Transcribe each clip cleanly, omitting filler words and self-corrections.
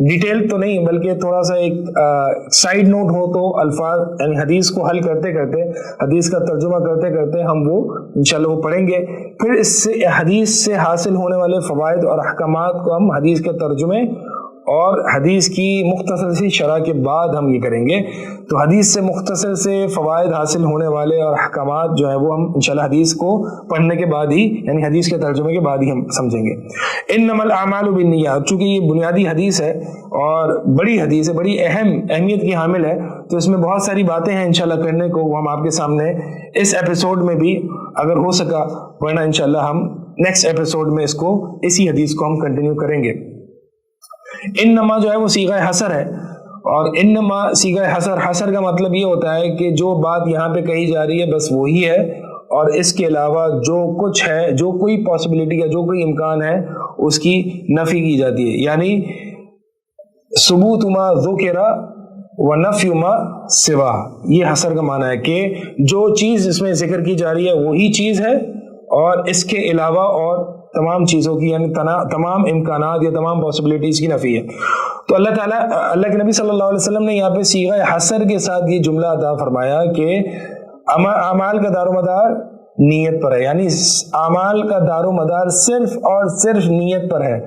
Detail تو نہیں بلکہ تھوڑا سا ایک سائڈ نوٹ ہو تو الفاظ یعنی حدیث کو حل کرتے کرتے، حدیث کا ترجمہ کرتے کرتے ہم وہ انشاءاللہ وہ پڑھیں گے. پھر اس سے حدیث سے حاصل ہونے والے فوائد اور احکامات کو ہم حدیث کے ترجمے اور حدیث کی مختصر سی شرح کے بعد ہم یہ کریں گے. تو حدیث سے مختصر سے فوائد حاصل ہونے والے اور احکامات جو ہے وہ ہم انشاءاللہ حدیث کو پڑھنے کے بعد ہی یعنی حدیث کے ترجمے کے بعد ہی ہم سمجھیں گے. انما الاعمال بالنیات، چونکہ یہ بنیادی حدیث ہے اور بڑی حدیث ہے، بڑی اہمیت کی حامل ہے، تو اس میں بہت ساری باتیں ہیں انشاءاللہ کرنے کو، وہ ہم آپ کے سامنے اس ایپیسوڈ میں بھی اگر ہو سکا، ورنہ انشاءاللہ ہم نیکسٹ ایپیسوڈ میں اس کو اسی حدیث کو ہم کنٹینیو کریں گے. انما جو ہے وہ صیغہ حصر ہے، اور انما صیغہ حصر کا مطلب یہ ہوتا ہے کہ جو بات یہاں پہ کہی جا رہی ہے بس وہی ہے، اور اس کے علاوہ جو کچھ ہے، جو کوئی پاسبلٹی ہے، جو کوئی امکان ہے، اس کی نفی کی جاتی ہے. یعنی ثبوت ما ذکر ونفی ما سوا، یہ حصر کا معنی ہے کہ جو چیز اس میں ذکر کی جا رہی ہے وہی چیز ہے، اور اس کے علاوہ اور تمام چیزوں کی یعنی تمام امکانات یا تمام پاسبلٹیز کی نفی ہے. تو اللہ تعالیٰ، اللہ کے نبی صلی اللہ علیہ وسلم نے یہاں پہ صیغہ حصر کے ساتھ یہ جملہ عطا فرمایا کہ اعمال کا دار و مدار نیت پر ہے، یعنی اعمال کا دار و مدار صرف اور صرف نیت پر ہے.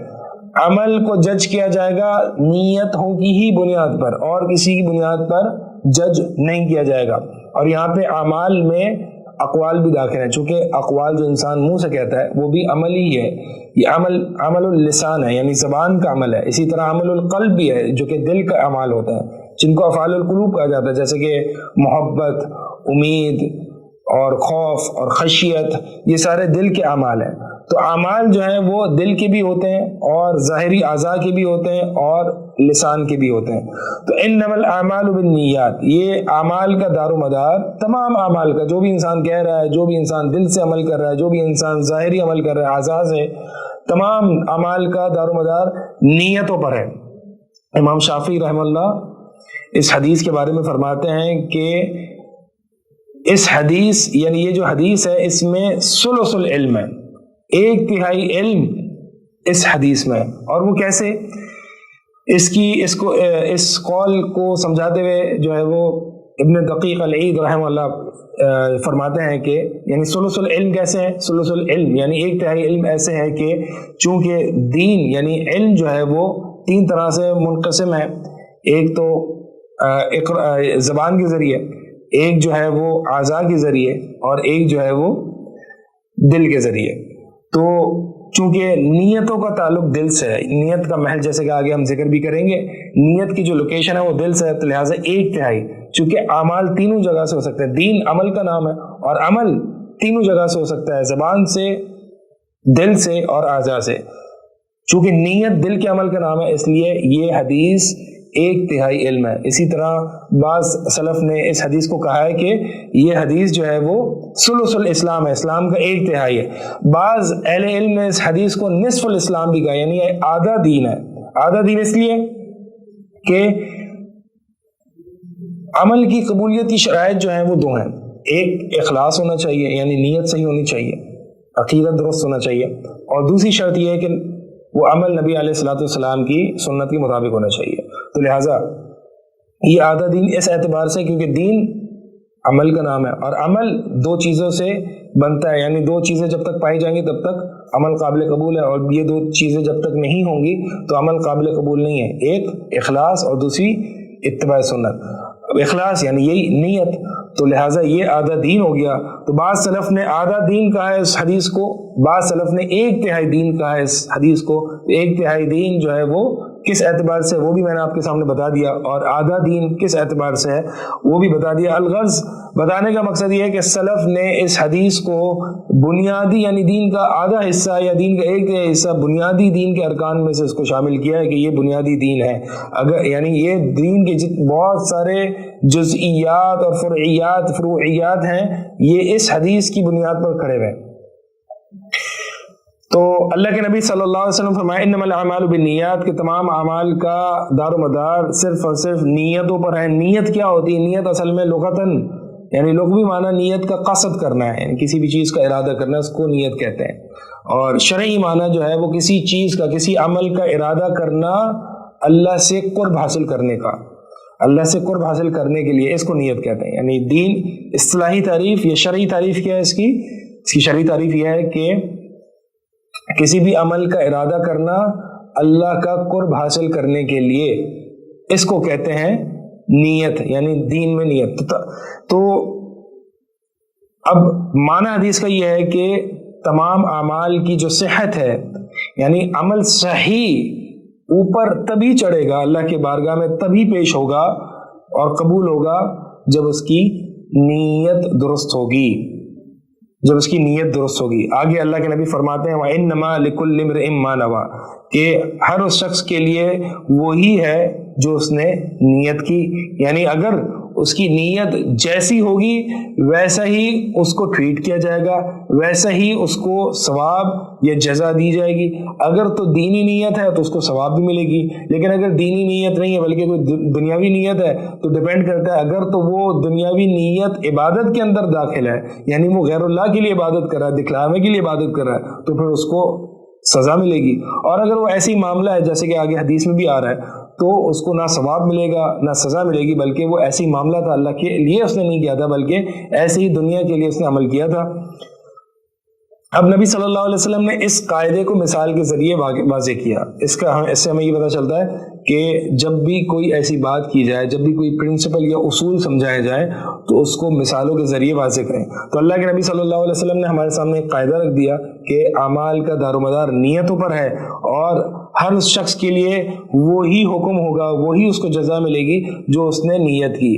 عمل کو جج کیا جائے گا نیتوں کی ہی بنیاد پر، اور کسی کی بنیاد پر جج نہیں کیا جائے گا. اور یہاں پہ اعمال میں اقوال بھی داخل ہیں، چونکہ اقوال جو انسان منہ سے کہتا ہے وہ بھی عمل ہی ہے. یہ عمل اللسان ہے، یعنی زبان کا عمل ہے. اسی طرح عمل القلب بھی ہے جو کہ دل کا اعمال ہوتا ہے، جن کو افعال القلوب کہا جاتا ہے، جیسے کہ محبت، امید اور خوف اور خشیت، یہ سارے دل کے اعمال ہیں. تو اعمال جو ہیں وہ دل کے بھی ہوتے ہیں اور ظاہری اعضاء کے بھی ہوتے ہیں اور لسان کے بھی ہوتے ہیں. تو انما الاعمال بالنیات، یہ اعمال کا دار و مدار تمام اعمال کا، جو بھی انسان کہہ رہا ہے، جو بھی انسان دل سے عمل کر رہا ہے، جو بھی انسان ظاہری عمل کر رہا ہے اعضاء سے، تمام اعمال کا دار و مدار نیتوں پر ہے. امام شافعی رحمہ اللہ اس حدیث کے بارے میں فرماتے ہیں کہ اس حدیث یعنی یہ جو حدیث ہے اس میں ثلث العلم ہے، 1/3 علم اس حدیث میں. اور وہ کیسے؟ اس قول کو سمجھاتے ہوئے جو ہے وہ ابن دقیق العید رحمہ اللہ فرماتے ہیں کہ یعنی ثلث العلم کیسے ہے؟ ثلث العلم یعنی 1/3 علم ایسے ہے کہ چونکہ دین یعنی علم جو ہے وہ 3 طرح سے منقسم ہے. ایک تو زبان کے ذریعے، ایک جو ہے وہ اعضاء کے ذریعے، اور ایک جو ہے وہ دل کے ذریعے. تو چونکہ نیتوں کا تعلق دل سے ہے، نیت کا محل جیسے کہ آگے ہم ذکر بھی کریں گے، نیت کی جو لوکیشن ہے وہ دل سے ہے، تو لہٰذا 1/3 چونکہ اعمال تینوں جگہ سے ہو سکتے ہیں. دین عمل کا نام ہے، اور عمل تینوں جگہ سے ہو سکتا ہے، زبان سے، دل سے اور اعضاء سے. چونکہ نیت دل کے عمل کا نام ہے، اس لیے یہ حدیث 1/3 علم ہے. اسی طرح بعض سلف نے اس حدیث کو کہا ہے کہ یہ حدیث جو ہے وہ ثلث الاسلام ہے، اسلام کا 1/3 ہے. بعض اہل علم نے اس حدیث کو نصف الاسلام بھی کہا، یعنی آدھا دین ہے. آدھا دین اس لیے کہ عمل کی قبولیت کی شرائط جو ہیں وہ 2 ہیں. ایک اخلاص ہونا چاہیے، یعنی نیت صحیح ہونی چاہیے، عقیدت درست ہونا چاہیے، اور دوسری شرط یہ ہے کہ وہ عمل نبی علیہ الصلوۃ والسلام کی سنت کے مطابق ہونا چاہیے. تو لہٰذا یہ آدھا دین اس اعتبار سے کیونکہ دین عمل کا نام ہے، اور عمل 2 چیزوں سے بنتا ہے، یعنی 2 چیزیں جب تک پائی جائیں گی تب تک عمل قابل قبول ہے، اور یہ 2 چیزیں جب تک نہیں ہوں گی تو عمل قابل قبول نہیں ہے. ایک اخلاص اور دوسری اتباع سنت. اخلاص یعنی یہی نیت. تو لہٰذا یہ آدھا دین ہو گیا. تو بعض سلف نے آدھا دین کہا ہے اس حدیث کو، بعض سلف نے 1/3 دین کہا ہے اس حدیث کو. 1/3 دین جو ہے وہ کس اعتبار سے وہ بھی میں نے آپ کے سامنے بتا دیا، اور آدھا دین کس اعتبار سے ہے وہ بھی بتا دیا. الغرض بتانے کا مقصد یہ ہے کہ سلف نے اس حدیث کو بنیادی یعنی دین کا آدھا حصہ یا دین کا 1/3 حصہ بنیادی دین کے ارکان میں سے اس کو شامل کیا ہے کہ یہ بنیادی دین ہے. اگر یعنی یہ دین کے بہت سارے جزئیات اور فروعیات ہیں، یہ اس حدیث کی بنیاد پر کھڑے ہوئے. تو اللہ کے نبی صلی اللہ علیہ وسلم فرمایا انما الاعمال بالنیات، کہ تمام اعمال کا دار و مدار صرف اور صرف نیتوں پر ہے. نیت کیا ہوتی ہے؟ نیت اصل میں لغتاً یعنی لغوی معنی نیت کا قصد کرنا ہے، یعنی کسی بھی چیز کا ارادہ کرنا، اس کو نیت کہتے ہیں. اور شرعی معنی جو ہے وہ کسی چیز کا، کسی عمل کا ارادہ کرنا اللہ سے قرب حاصل کرنے کا، اللہ سے قرب حاصل کرنے کے لیے، اس کو نیت کہتے ہیں. یعنی دین اصطلاحی تعریف یا شرعی تعریف کیا ہے اس کی شرعی تعریف یہ ہے کہ کسی بھی عمل کا ارادہ کرنا اللہ کا قرب حاصل کرنے کے لیے، اس کو کہتے ہیں نیت، یعنی دین میں نیت. تو اب معنی حدیث کا یہ ہے کہ تمام اعمال کی جو صحت ہے، یعنی عمل صحیح اوپر تبھی چڑھے گا اللہ کے بارگاہ میں، تبھی پیش ہوگا اور قبول ہوگا جب اس کی نیت درست ہوگی، جب اس کی نیت درست ہوگی. آگے اللہ کے نبی فرماتے ہیں وَإِنَّمَا لِكُلِّ امْرِئٍ مَّا نَوَىٰ، کہ ہر اس شخص کے لیے وہی ہے جو اس نے نیت کی. یعنی اگر اس کی نیت جیسی ہوگی ویسا ہی اس کو ٹریٹ کیا جائے گا، ویسا ہی اس کو ثواب یا جزا دی جائے گی. اگر تو دینی نیت ہے تو اس کو ثواب بھی ملے گی، لیکن اگر دینی نیت نہیں ہے بلکہ کوئی دنیاوی نیت ہے تو ڈپینڈ کرتا ہے. اگر تو وہ دنیاوی نیت عبادت کے اندر داخل ہے، یعنی وہ غیر اللہ کے لیے عبادت کر رہا ہے، دکھلاوے کے لیے عبادت کر رہا ہے، تو پھر اس کو سزا ملے گی. اور اگر وہ ایسی معاملہ ہے جیسے کہ آگے حدیث میں بھی آ رہا ہے، تو اس کو نہ ثواب ملے گا نہ سزا ملے گی، بلکہ وہ ایسی معاملہ تھا اللہ کے لیے اس نے نہیں کیا تھا بلکہ ایسے ہی دنیا کے لیے اس نے عمل کیا تھا. اب نبی صلی اللہ علیہ وسلم نے اس قاعدے کو مثال کے ذریعے واضح کیا. اس سے ہمیں یہ پتہ چلتا ہے کہ جب بھی کوئی ایسی بات کی جائے، جب بھی کوئی پرنسپل یا اصول سمجھائے جائے تو اس کو مثالوں کے ذریعے واضح کریں. تو اللہ کے نبی صلی اللہ علیہ وسلم نے ہمارے سامنے ایک قاعدہ رکھ دیا کہ اعمال کا دار و مدار نیتوں پر ہے، اور ہر اس شخص کے لیے وہی حکم ہوگا، وہی اس کو جزا ملے گی جو اس نے نیت کی.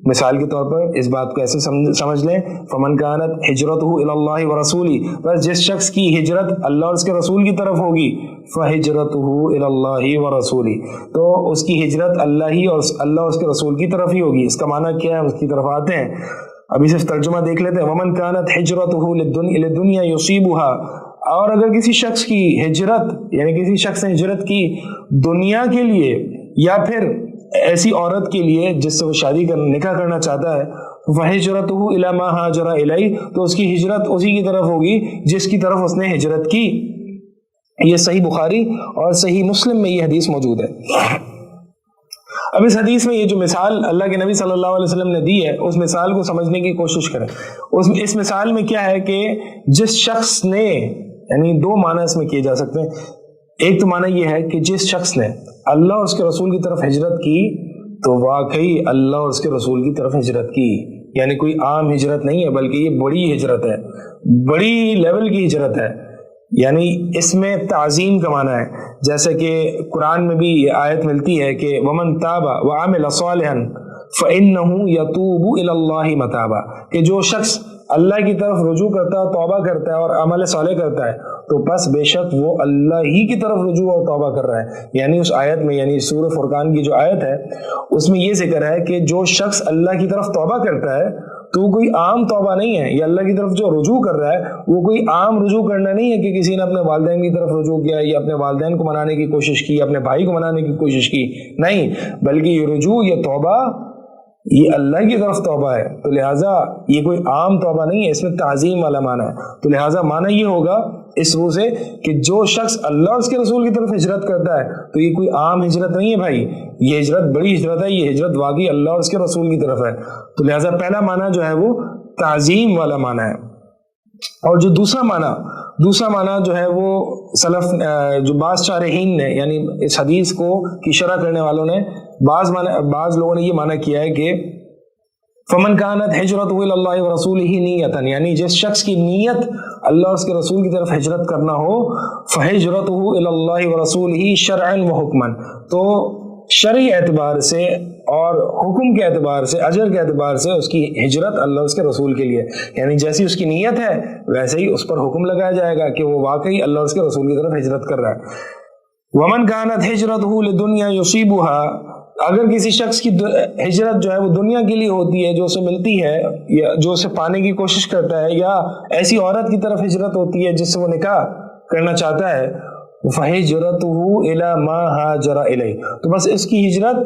مثال کے طور پر اس بات کو ایسے سمجھ لیں فمن کانت ہجرتہ الی اللہ ورسولہ، بس جس شخص کی ہجرت اللہ اور اس کے رسول کی طرف ہوگی، فہجرتہ الی اللہ ورسولہ، تو اس کی ہجرت اللہ ہی اور اللہ اور اس کے رسول کی طرف ہی ہوگی. اس کا معنی کیا ہے، اس کی طرف آتے ہیں. ابھی صرف ترجمہ دیکھ لیتے ہیں. ومن کانت ہجرتہ للدنیا یصیبها، اور اگر کسی شخص کی ہجرت، یعنی کسی شخص نے ہجرت کی دنیا کے لیے یا پھر ایسی عورت کے لیے جس سے وہ شادی نکاح کرنا چاہتا ہے، فہجرتہ الی ما ہاجر الیہ، تو اس کی ہجرت اسی کی طرف ہوگی جس کی طرف اس نے ہجرت کی. یہ صحیح بخاری اور صحیح مسلم میں یہ حدیث موجود ہے. اب اس حدیث میں یہ جو مثال اللہ کے نبی صلی اللہ علیہ وسلم نے دی ہے، اس مثال کو سمجھنے کی کوشش کریں. اس مثال میں کیا ہے کہ جس شخص نے، یعنی دو معنی اس میں کیے جا سکتے ہیں. ایک تو معنی یہ ہے کہ جس شخص نے اللہ اور اس کے رسول کی طرف ہجرت کی تو واقعی اللہ اور اس کے رسول کی طرف ہجرت کی، یعنی کوئی عام ہجرت نہیں ہے بلکہ یہ بڑی ہجرت ہے، بڑی لیول کی ہجرت ہے. یعنی اس میں تعظیم کا معنی ہے، جیسے کہ قرآن میں بھی یہ آیت ملتی ہے کہ ومن تاب وعمل صالحا فإنہ یتوب الی اللہ متابا، کہ جو شخص اللہ کی طرف رجوع کرتا ہے، توبہ کرتا ہے اور عمل صالح کرتا ہے تو بس بے شک وہ اللہ ہی کی طرف رجوع اور توبہ کر رہا ہے. یعنی اس آیت میں، یعنی سورہ فرقان کی جو آیت ہے اس میں یہ ذکر ہے کہ جو شخص اللہ کی طرف توبہ کرتا ہے تو وہ کوئی عام توبہ نہیں ہے. یہ اللہ کی طرف جو رجوع کر رہا ہے وہ کوئی عام رجوع کرنا نہیں ہے کہ کسی نے اپنے والدین کی طرف رجوع کیا یا اپنے والدین کو منانے کی کوشش کی، اپنے بھائی کو منانے کی کوشش کی، نہیں، بلکہ یہ رجوع، یہ توبہ، یہ اللہ کی طرف توبہ ہے. تو لہٰذا یہ کوئی عام توبہ نہیں ہے، اس میں تعظیم والا معنی ہے. تو لہٰذا معنی یہ ہوگا اس روح سے کہ جو شخص اللہ اور اس کے رسول کی طرف ہجرت کرتا ہے تو یہ کوئی عام ہجرت نہیں ہے بھائی، یہ ہجرت بڑی ہجرت ہے، یہ ہجرت واقعی اللہ اور اس کے رسول کی طرف ہے. تو لہٰذا پہلا معنی جو ہے وہ تعظیم والا معنی ہے. اور جو دوسرا معنی جو ہے وہ سلف جو بعض شارحین نے، یعنی اس حدیث کو کی شرح کرنے والوں نے، بعض لوگوں نے یہ معنی کیا ہے کہ فمن کانت ہجرتہ الی اللہ ورسولہ نیۃ، یعنی جس شخص کی نیت اللہ اور اس کے رسول کی طرف ہجرت کرنا ہو، فہجرتہ الی اللہ ورسولہ شرعا وحکما، تو شرعی اعتبار سے اور حکم کے اعتبار سے، اجر کے اعتبار سے اس کی ہجرت اللہ اس کے رسول کے لیے، یعنی جیسی اس کی نیت ہے ویسے ہی اس پر حکم لگایا جائے گا کہ وہ واقعی اللہ اور اس کے رسول کی طرف ہجرت کر رہا ہے. ومن کانت ہجرتہ لدنیا یصیبها، اگر کسی شخص کی ہجرت جو ہے وہ دنیا کے لیے ہوتی ہے، جو اسے ملتی ہے یا جو اسے پانے کی کوشش کرتا ہے، یا ایسی عورت کی طرف ہجرت ہوتی ہے جس سے وہ نکاح کرنا چاہتا ہے، فہجرتہ الی ما ہاجر الیہ، تو بس اس کی ہجرت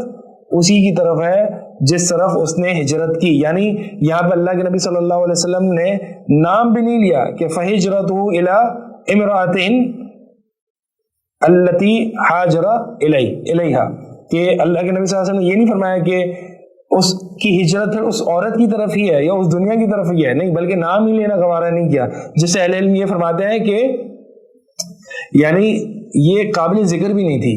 اسی کی طرف ہے جس طرف اس نے ہجرت کی. یعنی یہاں پہ اللہ کے نبی صلی اللہ علیہ وسلم نے نام بھی نہیں لیا کہ فہجرتہ الی امرأۃ التی ہاجر الیہا، کہ اللہ کے نبی صلی اللہ علیہ وسلم نے یہ نہیں فرمایا کہ اس کی ہجرت اس عورت کی طرف ہی ہے یا اس دنیا کی طرف ہی ہے، نہیں، بلکہ نام ہی لینا گوارا نہیں کیا، جس سے اہل علم یہ فرماتے ہیں کہ یعنی یہ قابل ذکر بھی نہیں تھی،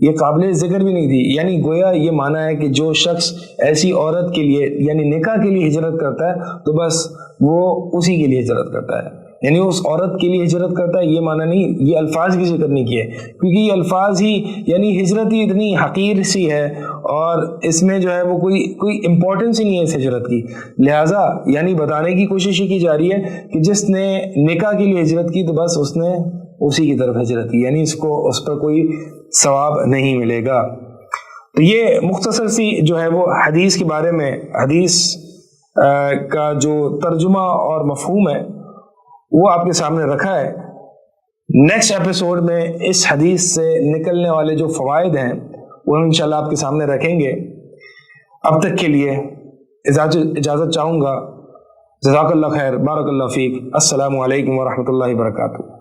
یہ قابل ذکر بھی نہیں تھی، یعنی گویا یہ مانا ہے کہ جو شخص ایسی عورت کے لیے یعنی نکاح کے لیے ہجرت کرتا ہے تو بس وہ اسی کے لیے ہجرت کرتا ہے، یعنی اس عورت کے لیے ہجرت کرتا ہے، یہ مانا نہیں، یہ الفاظ بھی ذکر نہیں کیے، کیونکہ یہ الفاظ ہی یعنی ہجرت ہی اتنی حقیر سی ہے اور اس میں جو ہے وہ کوئی امپورٹنس ہی نہیں ہے اس ہجرت کی، لہٰذا یعنی بتانے کی کوشش کی جا رہی ہے کہ جس نے نکاح کے لیے ہجرت کی تو بس اس نے اسی کی طرف ہجرت کی، یعنی اس پر کوئی ثواب نہیں ملے گا۔ تو یہ مختصر سی جو ہے وہ حدیث کے بارے میں، حدیث کا جو ترجمہ اور مفہوم ہے وہ آپ کے سامنے رکھا ہے۔ نیکسٹ ایپیسوڈ میں اس حدیث سے نکلنے والے جو فوائد ہیں وہ ہم انشاءاللہ آپ کے سامنے رکھیں گے۔ اب تک کے لیے اجازت چاہوں گا۔ جزاک اللہ خیر، بارک اللہ فیک، السلام علیکم ورحمۃ اللہ وبرکاتہ۔